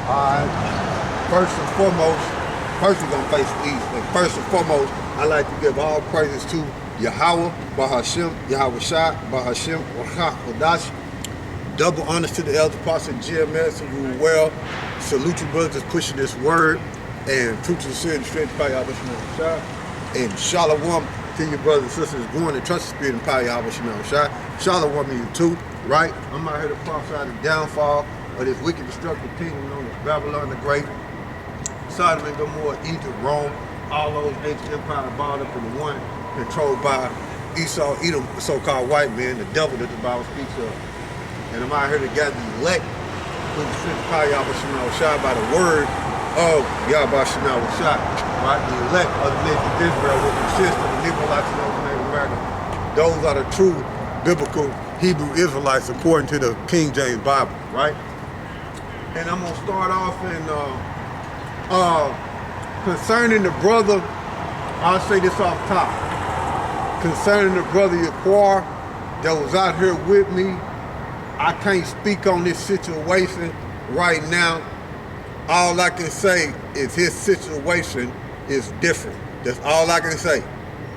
Alright. First and foremost, first we're gonna face east. And first and foremost, I like to give all praises to YAHAWAH, YAHAWASHI, YAHAWASHI, YAHAWASHI. Double honors to the elder pastor GMS, who rule well. Salute you brothers that's pushing this word. And truth to the sin, strength, power, YAHAWASHI. And shalom to your brothers and sisters going and trust the spirit and power, YAHAWASHI. Shalom to you too, right? I'm out here to prophesy the downfall of this wicked, destructive kingdom known as Babylon the Great, Sodom and Gomorrah, Egypt, Rome, all those ancient empires bound up into one, controlled by Esau, Edom, the so-called white man, the devil that the Bible speaks of. And I'm out here to gather the elect with the strength of power, YAHAWASHI, by the word of YAHAWASHI, right? The elect of the nation of Israel will consist of the Negro, Latino, Native American. Those are the true biblical Hebrew Israelites according to the King James Bible, right? And I'm gonna start off in concerning the brother. I'll say this off top. Concerning the brother Yaquar that was out here with me, I can't speak on this situation right now. All I can say is his situation is different. That's all I can say.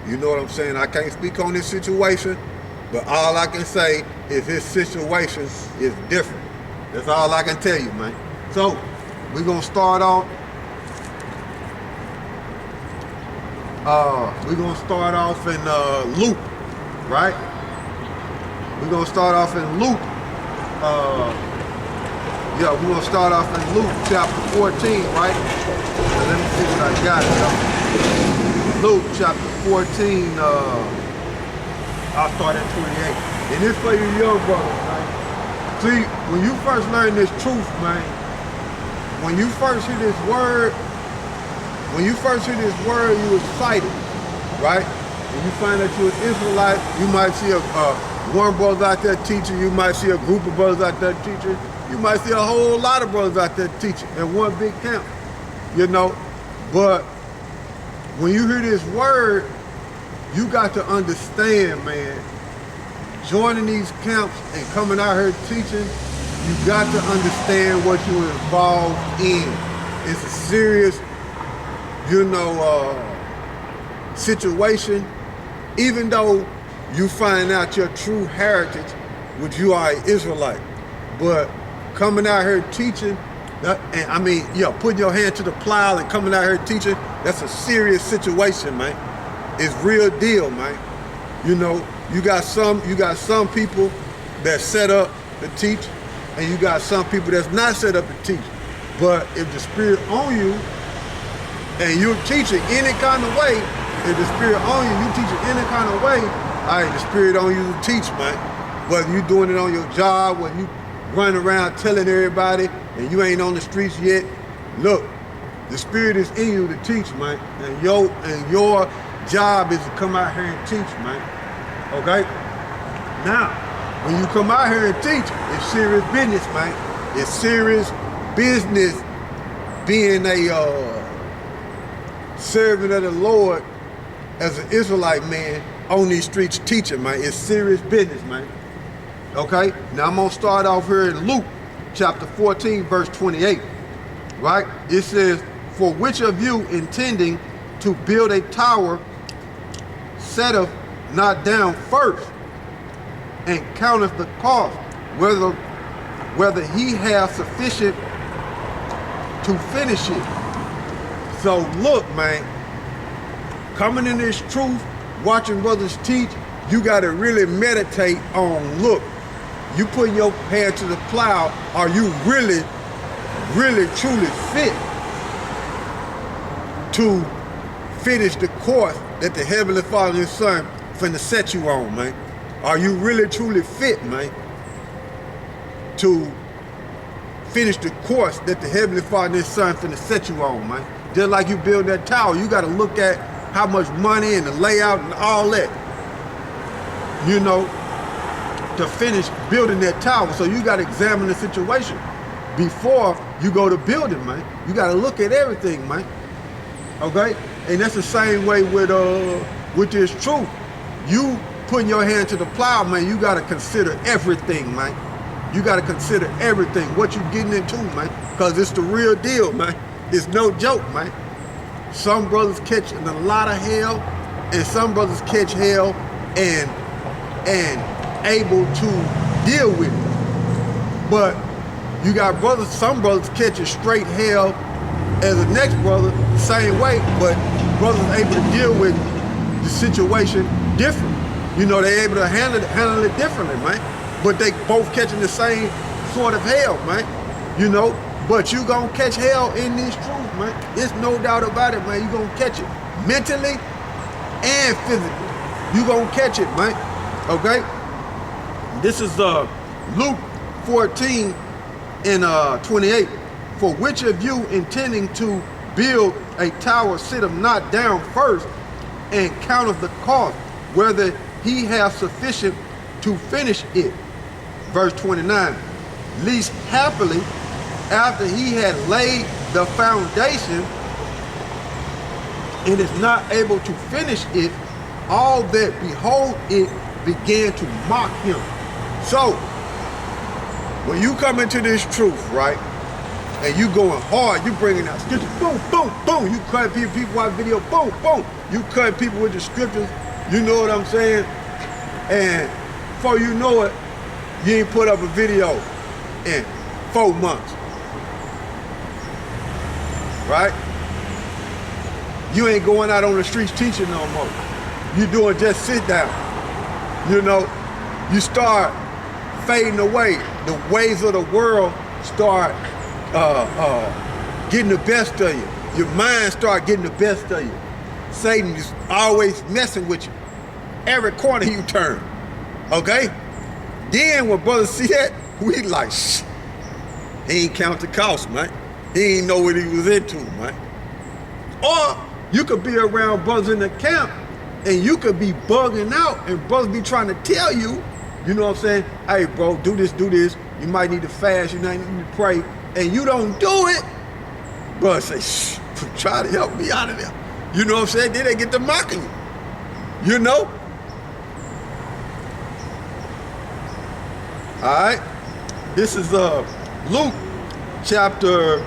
You know what I'm saying? I can't speak on this situation, but all I can say is his situation is different. That's all I can tell you, man. So, we're gonna start off. We're gonna start off in Luke, right? We're gonna start off in Luke. Yeah, we're gonna start off in Luke chapter 14, right? Now, let me see what I got here. Luke chapter 14. I'll start at 28. And this for you young brothers, man. See, when you first learn this truth, man, when you first hear this word, you're excited, right? When you find that you're an Israelite, you might see one brother out there teaching, you might see a group of brothers out there teaching, you might see a whole lot of brothers out there teaching in one big camp, you know? But when you hear this word, you got to understand, man, joining these camps and coming out here teaching, you got to understand what you're involved in. It's a serious, you know, situation. Even though you find out your true heritage, which you are an Israelite, but coming out here teaching, and I mean, yeah, putting your hand to the plow and coming out here teaching, that's a serious situation, man. It's real deal, man. You know, you got some people that's set up to teach, and you got some people that's not set up to teach. But if the spirit on you, and you're teaching any kind of way, if the spirit on you, you teaching any kind of way, all right, the spirit on you to teach, man. Whether you doing it on your job, whether you running around telling everybody, and you ain't on the streets yet, look, the spirit is in you to teach, man. And your job is to come out here and teach, man. Okay? Now, when you come out here and teach, it's serious business, man. It's serious business being a servant of the Lord as an Israelite man on these streets teaching, man. It's serious business, man. Okay? Now I'm gonna start off here in Luke chapter 14, verse 28. Right? It says, "For which of you intending to build a tower setteth not down first, and counteth the cost, whether he have sufficient to finish it." So look, man, coming in this truth, watching brothers teach, you gotta really meditate on, look, you putting your hand to the plow, are you really, really, truly fit to finish the course that the Heavenly Father and His Son finna set you on, man? Are you really, truly fit, man, to finish the course that the Heavenly Father and His Son finna set you on, man? Just like you build that tower, you gotta look at how much money and the layout and all that, you know, to finish building that tower. So you gotta examine the situation before you go to building, man. You gotta look at everything, man. Okay? And that's the same way with this truth. You putting your hand to the plow, man, you gotta consider everything, man. You got to consider everything, what you getting into, man, because it's the real deal, man. It's no joke, man. Some brothers catch a lot of hell, and some brothers catch hell and able to deal with it. But you got brothers, some brothers catch a straight hell as the next brother, same way, but brothers able to deal with the situation different. You know, they able to handle it differently, man. But they both catching the same sort of hell, man. You know, but you gonna catch hell in these truths, man. There's no doubt about it, man. You gonna catch it mentally and physically. You gonna catch it, man. Okay? This is Luke 14 and 28. For which of you intending to build a tower sitteth not down first and counteth the cost, whether he have sufficient to finish it? Verse 29. Least happily, after he had laid the foundation and is not able to finish it, all that behold it began to mock him. So, when you come into this truth, right, and you going hard, you bringing out scriptures, boom, boom, boom, you cutting people out video, boom, boom, you cutting people with the scriptures, you know what I'm saying? And before you know it, you ain't put up a video in 4 months, right? You ain't going out on the streets teaching no more. You doing just sit down. You know, you start fading away. The ways of the world start getting the best of you. Your mind start getting the best of you. Satan is always messing with you. Every corner you turn, okay? Then when brothers see that, we like, shh, he ain't count the cost, man. He ain't know what he was into, man. Or you could be around brothers in the camp and you could be bugging out and brothers be trying to tell you, you know what I'm saying? Hey, bro, do this. You might need to fast, you might need to pray, and you don't do it. Brothers say, shh, try to help me out of there. You know what I'm saying? Then they get to mocking you, you know? All right, this is Luke chapter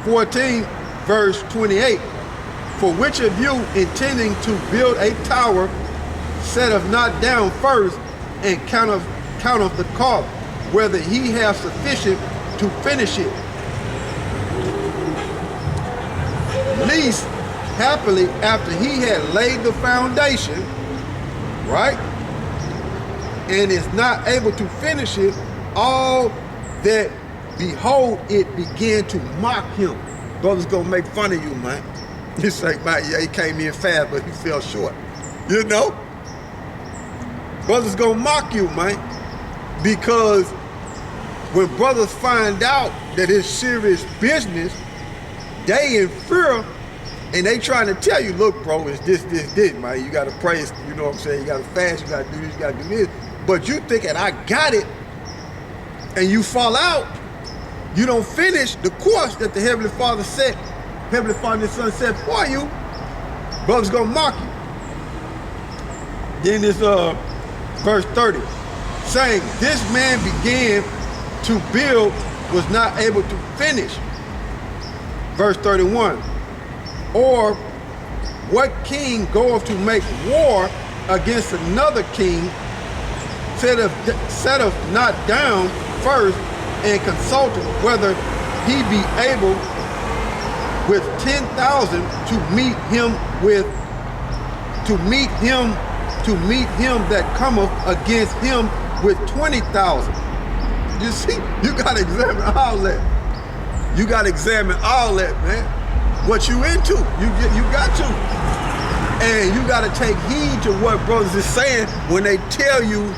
14, verse 28. For which of you intending to build a tower setteth not down first and counteth the cost, whether he have sufficient to finish it? Least happily, after he had laid the foundation, right, and is not able to finish it, all that behold it began to mock him. Brothers gonna make fun of you, man. You say, man, yeah, he came in fast, but he fell short. You know? Brothers gonna mock you, man. Because when brothers find out that it's serious business, they in fear, and they trying to tell you, look, bro, it's this, man. You gotta pray, you know what I'm saying? You gotta fast, you gotta do this, you gotta do this. But you thinking, I got it, and you fall out, you don't finish the course that the Heavenly Father set, Heavenly Father and the Son set for you, brothers gonna mock you. Then this verse 30, saying, this man began to build, was not able to finish. Verse 31, or what king goeth to make war against another king, setteth not down first and consulteth whether he be able with 10,000 to meet him that cometh against him with 20,000. You see, you gotta examine all that. You gotta examine all that, man. What you into? You got to. And you gotta take heed to what brothers is saying when they tell you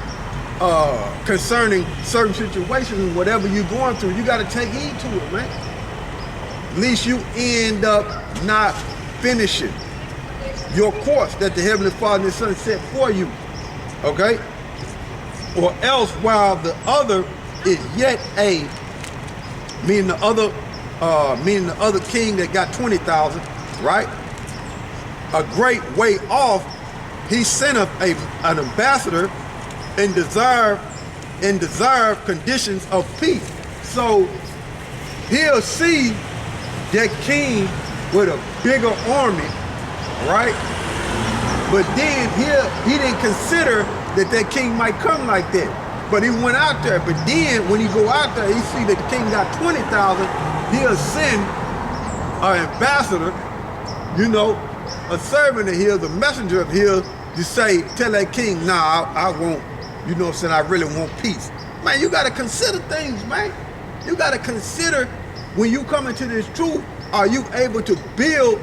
concerning certain situations and whatever you're going through. You gotta take heed to it, man. At least you end up not finishing your course that the Heavenly Father and His Son set for you, okay? Or else while the other is yet meaning the other king that got 20,000, right? A great way off, he sent up an ambassador and desired and deserve conditions of peace. So he'll see that king with a bigger army, right? But then he didn't consider that king might come like that. But he went out there. But then when he go out there, he see that the king got 20,000. He'll send an ambassador, you know, a servant of his, a messenger of his, to say, tell that king, nah, I won't, you know what I'm saying, I really want peace. Man, you gotta consider things, man. You gotta consider when you come into this truth, are you able to build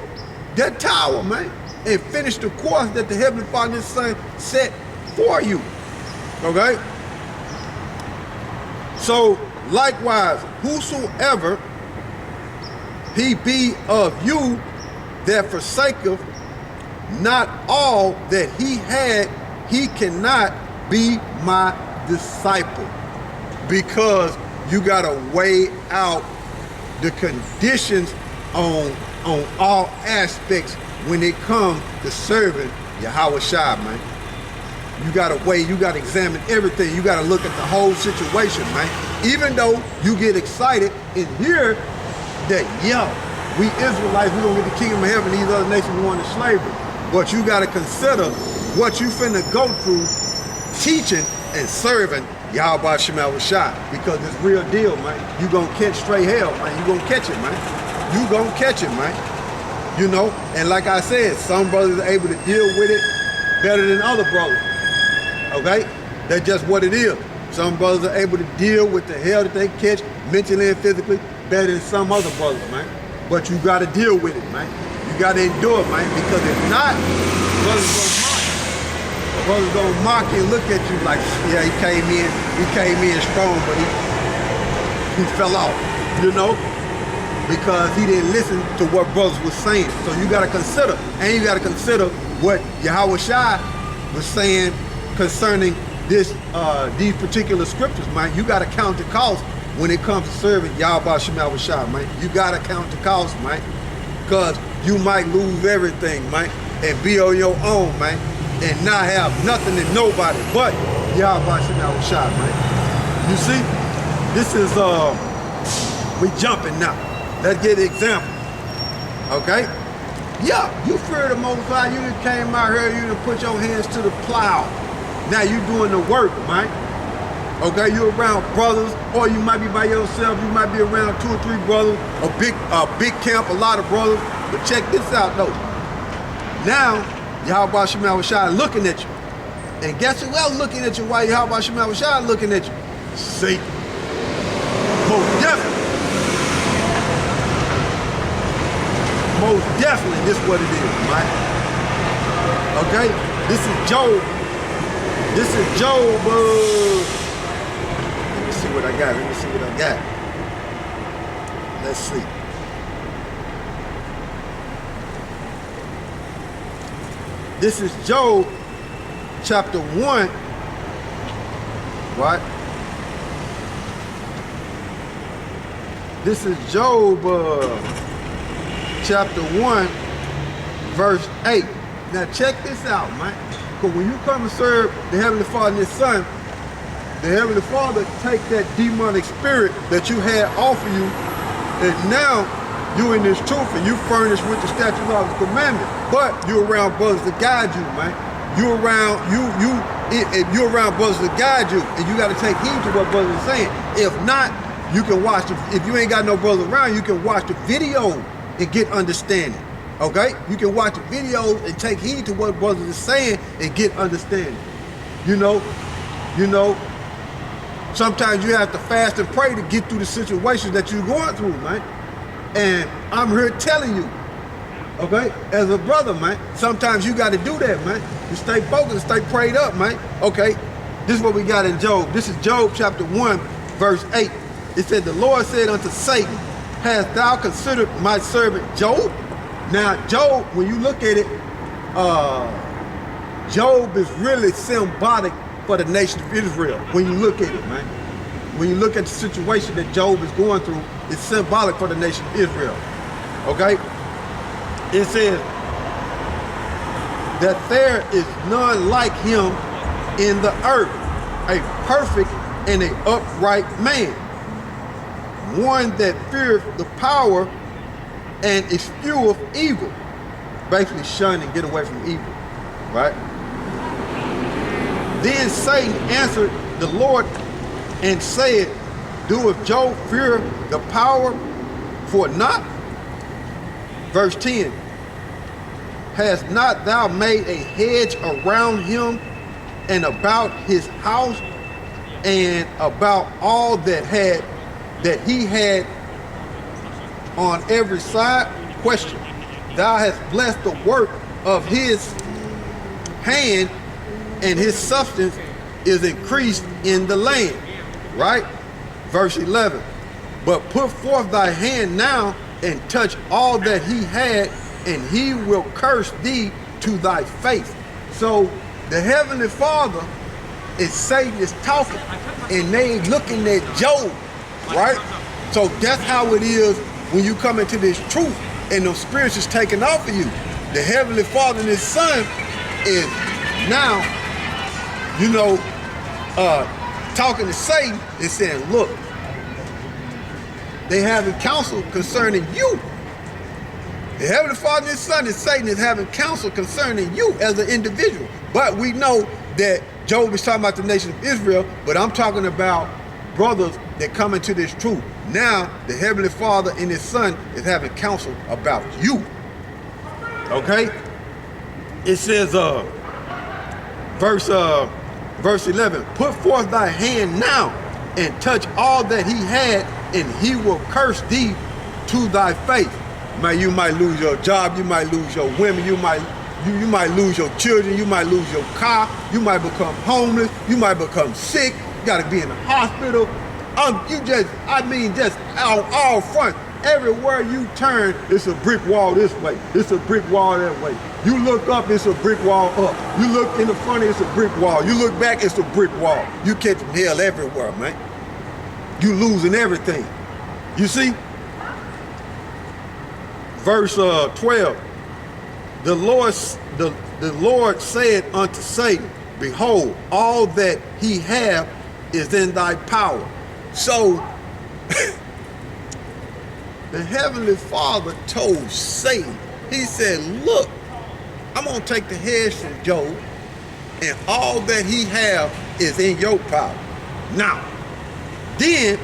that tower, man, and finish the course that the Heavenly Father and Son set for you, okay? So, likewise, whosoever he be of you that forsaketh not all that he had, he cannot be my disciple. Because you gotta weigh out the conditions on all aspects when it comes to serving YAHAWASHI, man. You gotta weigh, you gotta examine everything. You gotta look at the whole situation, man. Even though you get excited and hear that, yeah, we Israelites, we gonna get the kingdom of heaven, these other nations going into slavery. But you gotta consider what you finna go through teaching and serving YAHAWASHI, because it's real deal, man. You gonna catch straight hell, man. You gonna catch it, man. You gonna catch it, man. You know, and like I said, some brothers are able to deal with it better than other brothers. Okay? That's just what it is. Some brothers are able to deal with the hell that they catch mentally and physically better than some other brothers, man. But you gotta deal with it, man. You gotta endure it, man, because if not, brothers gonna mock you. Brothers gonna mock you and look at you like, yeah, he came in strong, but he fell off, you know? Because he didn't listen to what brothers was saying. So you gotta consider, and you gotta consider what YAHAWASHI was saying concerning this, these particular scriptures, man. You gotta count the cost when it comes to serving YAHAWASHI, man. You gotta count the cost, man. Because you might lose everything, man, and be on your own, man, and not have nothing and nobody but YAHAWASHI, man. You see, this is, we jumping now. Let's get an example, okay? Yeah, you fear the Most High, you done came out here, you done put your hands to the plow. Now you doing the work, man. Okay, you around brothers, or you might be by yourself, you might be around 2 or 3 brothers, a big camp, a lot of brothers. But check this out though. Now, YAHAWASHI looking at you. And guess who else looking at you while YAHAWASHI looking at you? Satan. Most definitely. Most definitely, this is what it is, right? Okay? This is Job. This is Job. Let me see what I got. Let's see. This is Job chapter 1. What? This is Job chapter 1, verse 8. Now check this out, man. Because when you come and serve the Heavenly Father and His Son, the Heavenly Father take that demonic spirit that you had off of you, and now you in this truth and you furnished with the statutes, laws, and commandments. But you're around brothers to guide you, man. You're around you're around brothers to guide you, and you got to take heed to what brothers are saying. If not, you can watch if you ain't got no brothers around, you can watch the video and get understanding. Okay? You can watch the videos and take heed to what brothers are saying and get understanding. You know, sometimes you have to fast and pray to get through the situations that you're going through, man. And I'm here telling you, okay, as a brother, man, sometimes you got to do that, man. You stay focused, stay prayed up, man. Okay, this is what we got in Job. This is Job chapter 1, verse 8. It said, the Lord said unto Satan, hast thou considered my servant Job? Now, Job, when you look at it, Job is really symbolic for the nation of Israel. When you look at it, man. When you look at the situation that Job is going through, it's symbolic for the nation of Israel. Okay? It says that there is none like him in the earth, a perfect and an upright man, one that feareth the power and escheweth evil. Basically shun and get away from evil, right? Then Satan answered the Lord and said, doeth Job fear the power for naught? Verse 10, hast not thou made a hedge around him and about his house and about all that he had on every side? Question, thou hast blessed the work of his hand, and his substance is increased in the land, right? Verse 11, but put forth thy hand now and touch all that he had, and he will curse thee to thy face. So the Heavenly Father is Satan is talking, and they looking at Job, right? So that's how it is when you come into this truth and those spirits is taken off of you. The Heavenly Father and his Son is now, you know, talking to Satan and saying, look, they having counsel concerning you. The Heavenly Father and his Son and Satan is having counsel concerning you as an individual. But we know that Job is talking about the nation of Israel, but I'm talking about brothers that come into this truth. Now, the Heavenly Father and his Son is having counsel about you. Okay? It says, verse 11, put forth thy hand now and touch all that he had, and he will curse thee to thy face. Man, you might lose your job, you might lose your women, you might lose your children, you might lose your car, you might become homeless, you might become sick, you gotta be in the hospital. Just on all fronts. Everywhere you turn, it's a brick wall this way, it's a brick wall that way. You look up, it's a brick wall up. You look in the front, it's a brick wall. You look back, it's a brick wall. You catching hell everywhere, man. You losing everything. You see? Verse 12, the Lord said unto Satan, behold, all that he hath is in thy power. So, the Heavenly Father told Satan, he said, look, I'm going to take the hedge from Job, and all that he have is in your power. Now, then,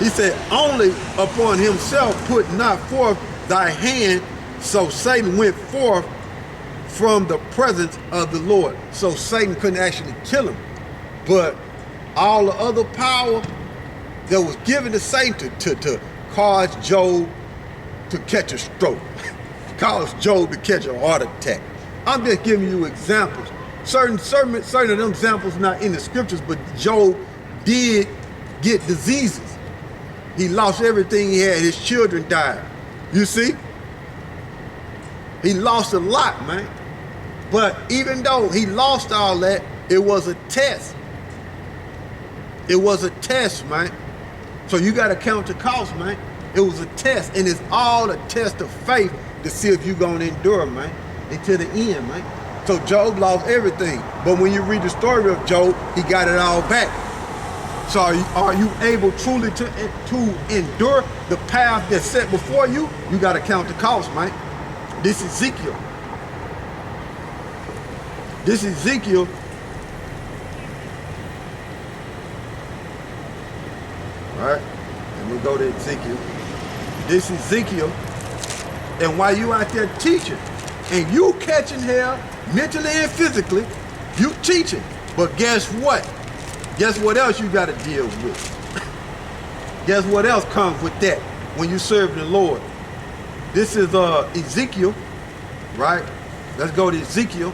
he said, only upon himself put not forth thy hand. So Satan went forth from the presence of the Lord. So Satan couldn't actually kill him. But all the other power that was given to Satan to cause Job to catch a stroke, cause Job to catch a heart attack. I'm just giving you examples. Certain of them examples not in the scriptures, but Job did get diseases. He lost everything he had. His children died. You see? He lost a lot, man. But even though he lost all that, it was a test. It was a test, man. So you got to count the cost, man. It was a test, and it's all a test of faith to see if you're going to endure, man, until the end, man. So Job lost everything. But when you read the story of Job, he got it all back. So are you able truly to endure the path that's set before you? You got to count the cost, man. This is Ezekiel. This is Ezekiel. All right, and we go to Ezekiel. This is Ezekiel. And while you out there teaching, and you catching hell mentally and physically, you teaching. But guess what? Guess what else you got to deal with? Guess what else comes with that when you serve the Lord? This is Ezekiel, right? Let's go to Ezekiel.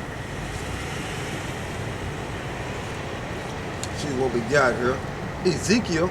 See what we got here. Ezekiel